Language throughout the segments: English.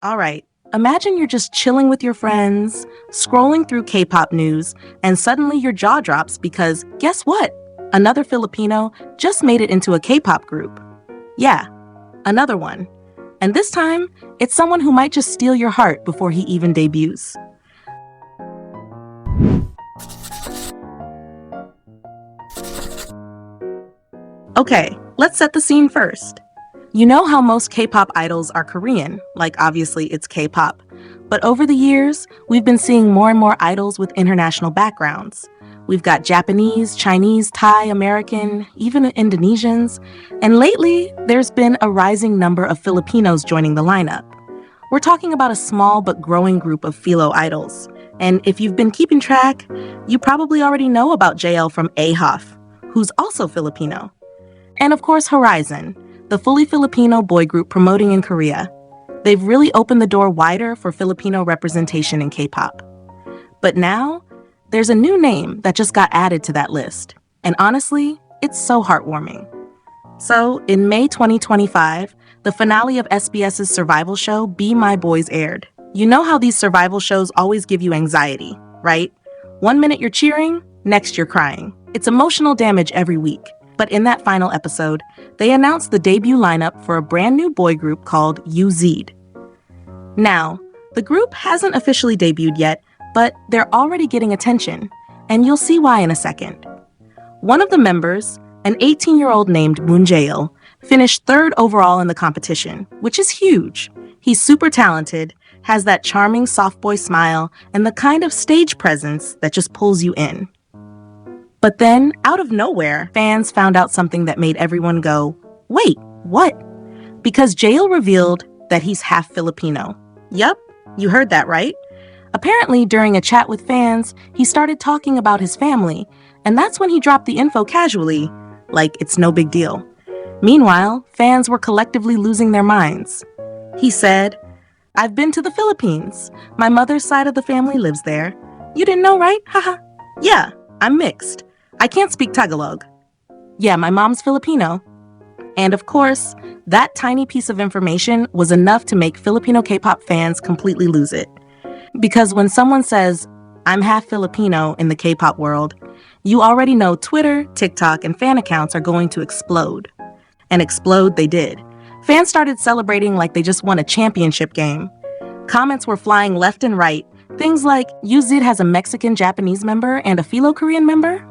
All right, imagine you're just chilling with your friends, scrolling through K-pop news, and suddenly your jaw drops because guess what? Another Filipino just made it into a K-pop group. Yeah, another one. And this time, it's someone who might just steal your heart before he even debuts. Okay, let's set the scene first. You know how most K-pop idols are Korean, like obviously it's K-pop. But over the years, we've been seeing more and more idols with international backgrounds. We've got Japanese, Chinese, Thai, American, even Indonesians. And lately, there's been a rising number of Filipinos joining the lineup. We're talking about a small but growing group of Filo idols. And if you've been keeping track, you probably already know about JL from A-Half, who's also Filipino. And of course, Horizon, the fully Filipino boy group promoting in Korea. They've really opened the door wider for Filipino representation in K-pop. But now, there's a new name that just got added to that list. And honestly, it's so heartwarming. So, in May 2025, the finale of SBS's survival show, Be My Boys aired. You know how these survival shows always give you anxiety, right? 1 minute you're cheering, next you're crying. It's emotional damage every week. But in that final episode, they announced the debut lineup for a brand new boy group called UZ. Now, the group hasn't officially debuted yet, but they're already getting attention, and you'll see why in a second. One of the members, an 18-year-old named Muniel, finished third overall in the competition, which is huge. He's super talented, has that charming soft boy smile, and the kind of stage presence that just pulls you in. But then, out of nowhere, fans found out something that made everyone go, wait, what? Because JL revealed that he's half Filipino. Yup, you heard that right. Apparently, during a chat with fans, he started talking about his family, and that's when he dropped the info casually, like it's no big deal. Meanwhile, fans were collectively losing their minds. He said, I've been to the Philippines. My mother's side of the family lives there. You didn't know, right? Haha. Yeah, I'm mixed. I can't speak Tagalog. Yeah, my mom's Filipino. And of course, that tiny piece of information was enough to make Filipino K-pop fans completely lose it. Because when someone says, I'm half Filipino in the K-pop world, you already know Twitter, TikTok, and fan accounts are going to explode. And explode they did. Fans started celebrating like they just won a championship game. Comments were flying left and right. Things like, UZ has a Mexican-Japanese member and a Filo-Korean member?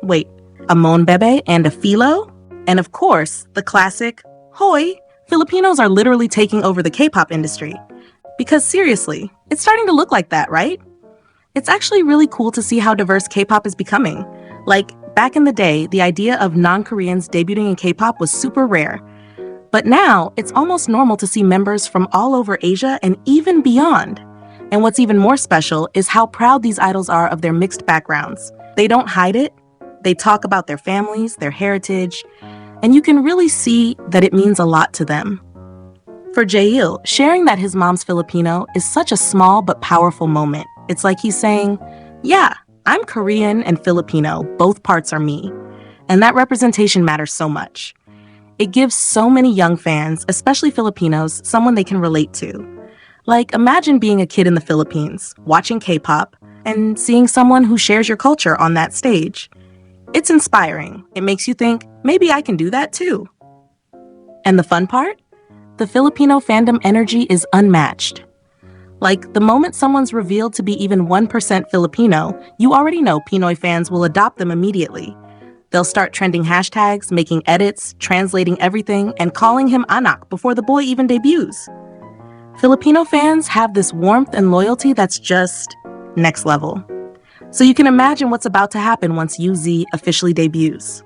Wait, a Mon Bebe and a Filo? And of course, the classic, Hoy, Filipinos are literally taking over the K-pop industry. Because seriously, it's starting to look like that, right? It's actually really cool to see how diverse K-pop is becoming. Like, back in the day, the idea of non-Koreans debuting in K-pop was super rare. But now, it's almost normal to see members from all over Asia and even beyond. And what's even more special is how proud these idols are of their mixed backgrounds. They don't hide it. They talk about their families, their heritage, and you can really see that it means a lot to them. For Jail, sharing that his mom's Filipino is such a small but powerful moment. It's like he's saying, yeah, I'm Korean and Filipino, both parts are me. And that representation matters so much. It gives so many young fans, especially Filipinos, someone they can relate to. Like, imagine being a kid in the Philippines, watching K-pop, and seeing someone who shares your culture on that stage. It's inspiring. It makes you think, maybe I can do that too. And the fun part? The Filipino fandom energy is unmatched. Like, the moment someone's revealed to be even 1% Filipino, you already know Pinoy fans will adopt them immediately. They'll start trending hashtags, making edits, translating everything, and calling him anak before the boy even debuts. Filipino fans have this warmth and loyalty that's just next level. So you can imagine what's about to happen once UZ officially debuts.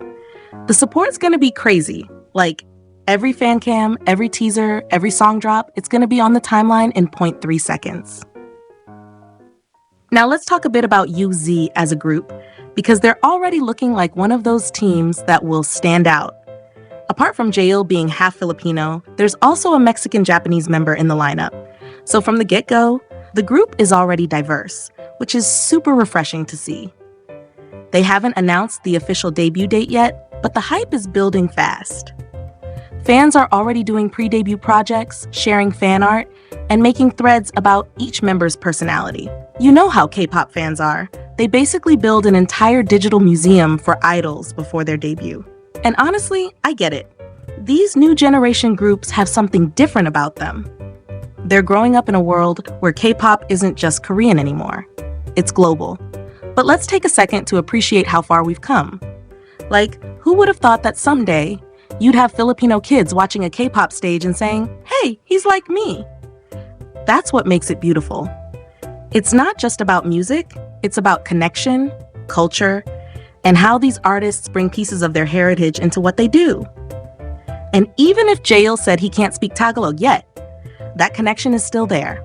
The support's gonna be crazy. Like, every fan cam, every teaser, every song drop, it's gonna be on the timeline in 0.3 seconds. Now let's talk a bit about UZ as a group, because they're already looking like one of those teams that will stand out. Apart from Jail being half Filipino, there's also a Mexican-Japanese member in the lineup. So from the get-go, the group is already diverse, which is super refreshing to see. They haven't announced the official debut date yet, but the hype is building fast. Fans are already doing pre-debut projects, sharing fan art, and making threads about each member's personality. You know how K-pop fans are. They basically build an entire digital museum for idols before their debut. And honestly, I get it. These new generation groups have something different about them. They're growing up in a world where K-pop isn't just Korean anymore. It's global. But let's take a second to appreciate how far we've come. Like, who would have thought that someday you'd have Filipino kids watching a K-pop stage and saying, "Hey, he's like me." That's what makes it beautiful. It's not just about music, it's about connection, culture, and how these artists bring pieces of their heritage into what they do. And even if Jail said he can't speak Tagalog yet, that connection is still there.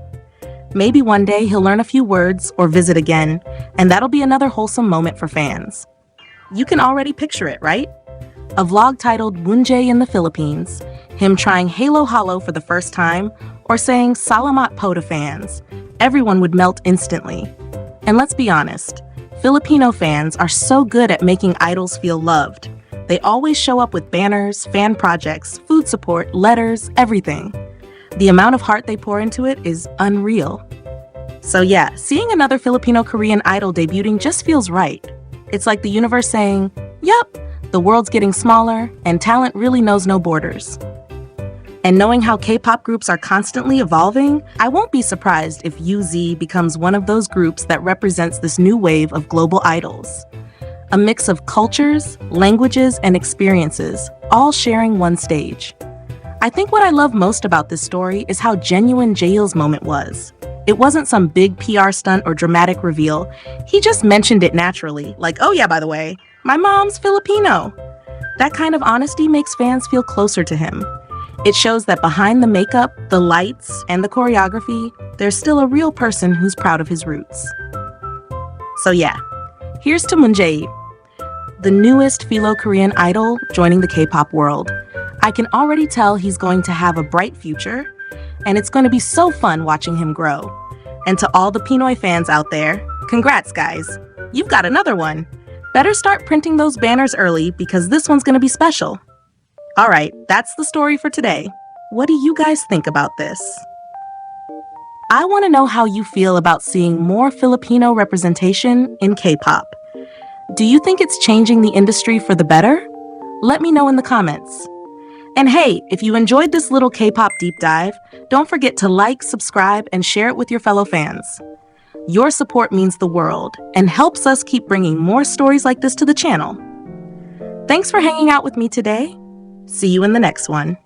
Maybe one day he'll learn a few words or visit again, and that'll be another wholesome moment for fans. You can already picture it, right? A vlog titled Muniel in the Philippines, him trying Halo Halo for the first time, or saying Salamat po to fans. Everyone would melt instantly. And let's be honest, Filipino fans are so good at making idols feel loved. They always show up with banners, fan projects, food support, letters, everything. The amount of heart they pour into it is unreal. So yeah, seeing another Filipino Korean idol debuting just feels right. It's like the universe saying, yup, the world's getting smaller and talent really knows no borders. And knowing how K-pop groups are constantly evolving, I won't be surprised if UZ becomes one of those groups that represents this new wave of global idols. A mix of cultures, languages, and experiences, all sharing one stage. I think what I love most about this story is how genuine Jail's moment was. It wasn't some big PR stunt or dramatic reveal. He just mentioned it naturally, like, "Oh yeah, by the way, my mom's Filipino." That kind of honesty makes fans feel closer to him. It shows that behind the makeup, the lights, and the choreography, there's still a real person who's proud of his roots. So yeah, here's to Muniel, the newest Filo Korean idol joining the K-pop world. I can already tell he's going to have a bright future, and it's going to be so fun watching him grow. And to all the Pinoy fans out there, congrats guys, you've got another one. Better start printing those banners early because this one's going to be special. All right, that's the story for today. What do you guys think about this? I want to know how you feel about seeing more Filipino representation in K-pop. Do you think it's changing the industry for the better? Let me know in the comments. And hey, if you enjoyed this little K-pop deep dive, don't forget to like, subscribe, and share it with your fellow fans. Your support means the world and helps us keep bringing more stories like this to the channel. Thanks for hanging out with me today. See you in the next one.